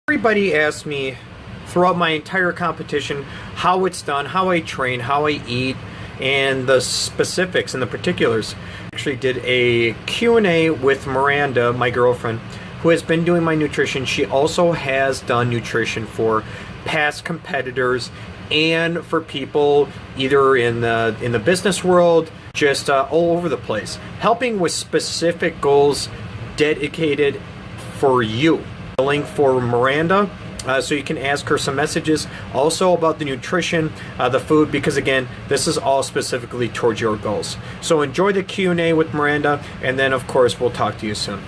Everybody asks me throughout my entire competition how it's done, how I train, how I eat, and the specifics and the particulars. I actually did a Q&A with Miranda, my girlfriend, who has been doing my nutrition. She also has done nutrition for past competitors and for people either in the business world, just all over the place, helping with specific goals dedicated for you. The link for Miranda, so you can ask her some messages also about the nutrition, the food, because again, this is all specifically towards your goals. So enjoy the Q&A with Miranda, and then of course we'll talk to you soon.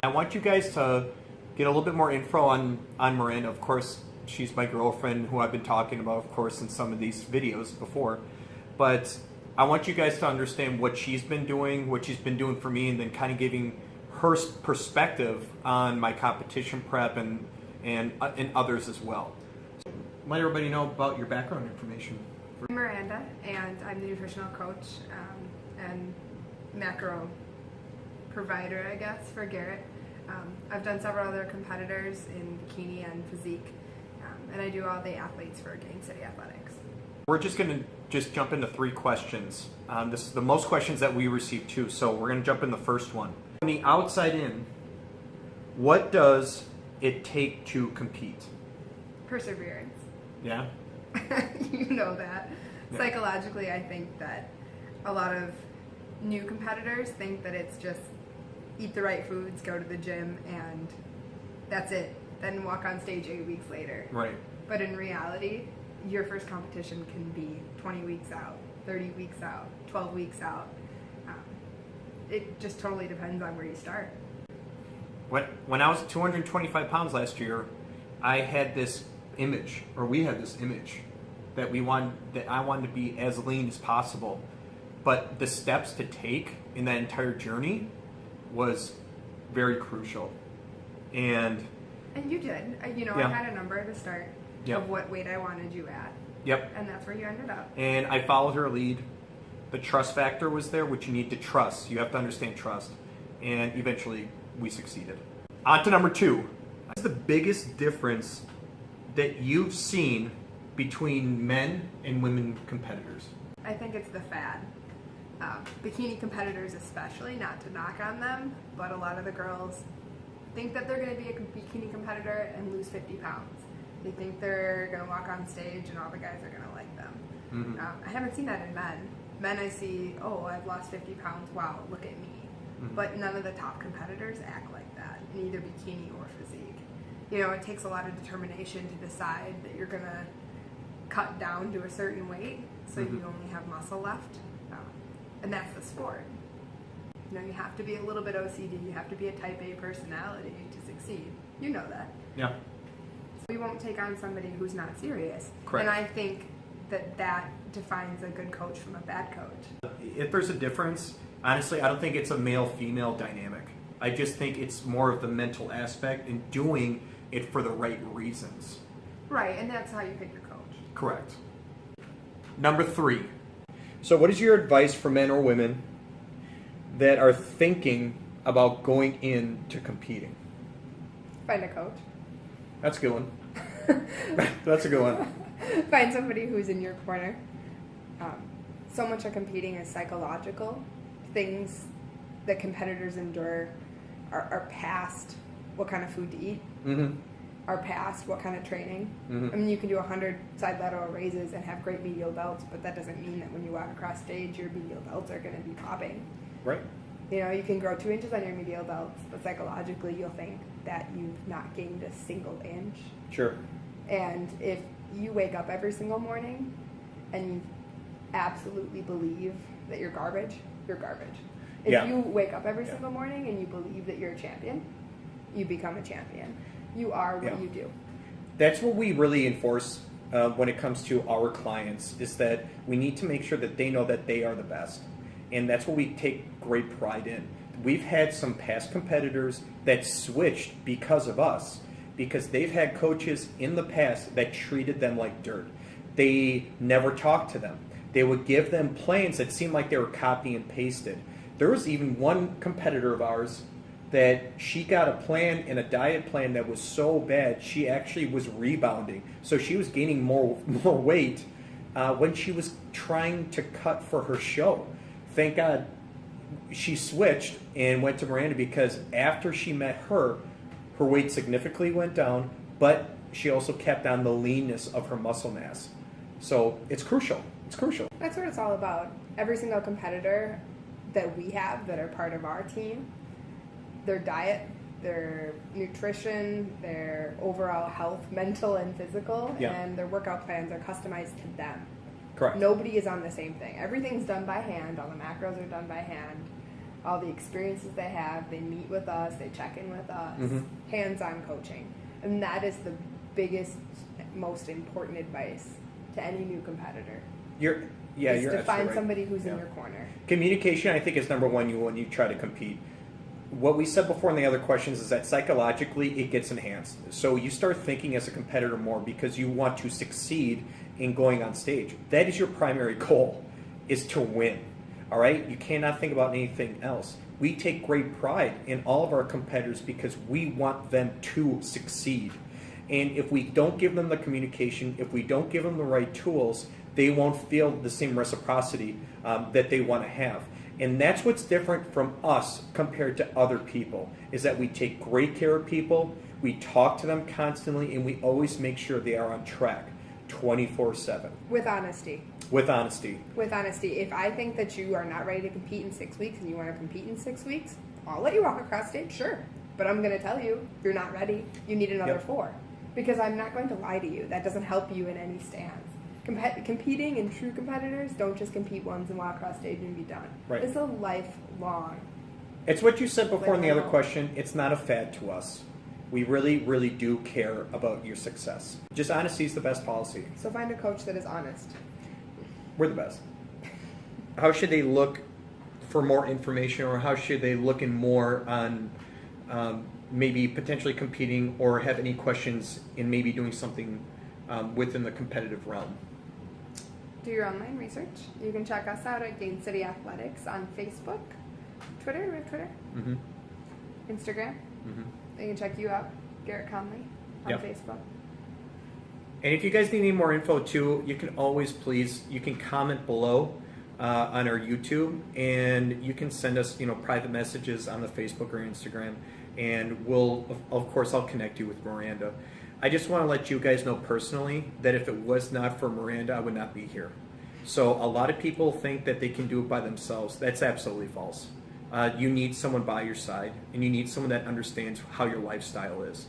I want you guys to get a little bit more info on Miranda. Of course, she's my girlfriend who I've been talking about, of course, in some of these videos before. But I want you guys to understand what she's been doing for me, and then kind of giving her perspective on my competition prep and others as well. So let everybody know about your background information. I'm Miranda, and I'm the nutritional coach and macro provider, I guess, for Garrett. I've done several other competitors in bikini and physique, and I do all the athletes for Gain City Athletics. We're just going to jump into 3 questions. This is the most questions that we received too, so we're going to jump in the first one. From the outside in, what does it take to compete? Perseverance. Yeah? You know that. Yeah. Psychologically, I think that a lot of new competitors think that it's just eat the right foods, go to the gym, and that's it. Then walk on stage 8 weeks later. Right. But in reality, your first competition can be 20 weeks out, 30 weeks out, 12 weeks out. It just totally depends on where you start. When I was 225 pounds last year, I had this image, or we had this image, that I wanted to be as lean as possible. But the steps to take in that entire journey was very crucial. And you did. Yeah. I had a number to start Yep. of what weight I wanted you at. Yep. And that's where you ended up. And I followed her lead. The trust factor was there, which you need to trust. You have to understand trust. And eventually, we succeeded. On to number 2. What's the biggest difference that you've seen between men and women competitors? I think it's the fad. Bikini competitors especially, not to knock on them, but a lot of the girls think that they're going to be a bikini competitor and lose 50 pounds. They think they're going to walk on stage and all the guys are going to like them. Mm-hmm. I haven't seen that in men. Men I see, oh, I've lost 50 pounds, wow, look at me. Mm-hmm. But none of the top competitors act like that, in either bikini or physique. It takes a lot of determination to decide that you're going to cut down to a certain weight so Mm-hmm. you only have muscle left. And that's the sport. You have to be a little bit OCD. You have to be a type A personality to succeed. You know that. Yeah. So we won't take on somebody who's not serious. Correct. And I think that defines a good coach from a bad coach. If there's a difference, honestly, I don't think it's a male-female dynamic. I just think it's more of the mental aspect and doing it for the right reasons. Right, and that's how you pick your coach. Correct. Number 3. So what is your advice for men or women that are thinking about going into competing? Find a coach. That's a good one. That's a good one. Find somebody who's in your corner. So much of competing is psychological. Things that competitors endure are past what kind of food to eat, are past what kind of training. I mean, you can do 100 side lateral raises and have great medial delts, but that doesn't mean that when you walk across stage, your medial delts are going to be popping. Right. You can grow 2 inches on your medial delts, but psychologically you'll think that you've not gained a single inch. Sure. And if you wake up every single morning and you absolutely believe that you're garbage, you're garbage. If Yeah. you wake up every single morning and you believe that you're a champion, you become a champion. You are what you do. That's what we really enforce when it comes to our clients, is that we need to make sure that they know that they are the best. And that's what we take great pride in. We've had some past competitors that switched because of us, because they've had coaches in the past that treated them like dirt. They never talked to them. They would give them plans that seemed like they were copy and pasted. There was even one competitor of ours that she got a plan and a diet plan that was so bad she actually was rebounding. So she was gaining more weight when she was trying to cut for her show. Thank God she switched and went to Miranda, because after she met her weight significantly went down, but she also kept on the leanness of her muscle mass. So it's crucial. It's crucial. That's what it's all about. Every single competitor that we have that are part of our team, their diet, their nutrition, their overall health, mental and physical, Yeah. and their workout plans are customized to them. Correct. Nobody is on the same thing. Everything's done by hand. All the macros are done by hand. All the experiences they have, they meet with us, they check in with us. Hands-on coaching. And that is the biggest, most important advice to any new competitor. You're is to absolutely find right. somebody who's Yeah. in your corner. Communication, I think, is number one when you try to compete. What we said before in the other questions is that psychologically it gets enhanced. So you start thinking as a competitor more because you want to succeed in going on stage. That is your primary goal, is to win. All right? You cannot think about anything else. We take great pride in all of our competitors because we want them to succeed. And if we don't give them the communication, if we don't give them the right tools, they won't feel the same reciprocity that they want to have. And that's what's different from us compared to other people, is that we take great care of people, we talk to them constantly, and we always make sure they are on track 24/7. With honesty. With honesty. With honesty. If I think that you are not ready to compete in 6 weeks and you want to compete in 6 weeks, I'll let you walk across stage, sure. But I'm going to tell you, you're not ready. You need another 4. Because I'm not going to lie to you. That doesn't help you in any stance. Competing and true competitors don't just compete once and walk across stage and be done. Right. It's a lifelong. It's what you said before in the other question. It's not a fad to us. We really, really do care about your success. Just honesty is the best policy. So find a coach that is honest. We're the best. How should they look for more information, or how should they look in more on maybe potentially competing, or have any questions in maybe doing something within the competitive realm? Do your online research. You can check us out at Gain City Athletics on Facebook, Twitter, we have Twitter, Instagram. They can check you out, Garrett Conley, on Yep. Facebook. And if you guys need any more info too, you can always you can comment below on our YouTube, and you can send us private messages on the Facebook or Instagram, and of course I'll connect you with Miranda. I just want to let you guys know personally that if it was not for Miranda, I would not be here. So a lot of people think that they can do it by themselves. That's absolutely false. You need someone by your side, and you need someone that understands how your lifestyle is.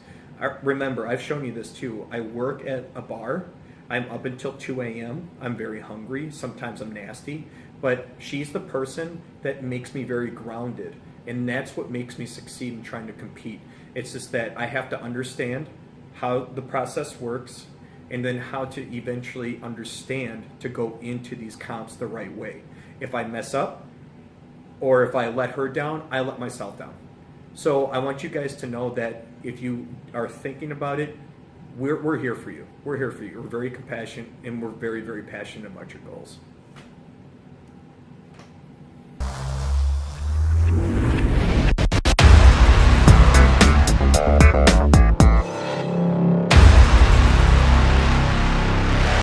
Remember, I've shown you this too. I work at a bar. I'm up until 2 a.m. I'm very hungry. Sometimes I'm nasty. But she's the person that makes me very grounded. And that's what makes me succeed in trying to compete. It's just that I have to understand how the process works, and then how to eventually understand to go into these comps the right way. If I mess up, or if I let her down, I let myself down. So I want you guys to know that if you are thinking about it, we're here for you. We're here for you. We're very compassionate, and we're very, very passionate about your goals.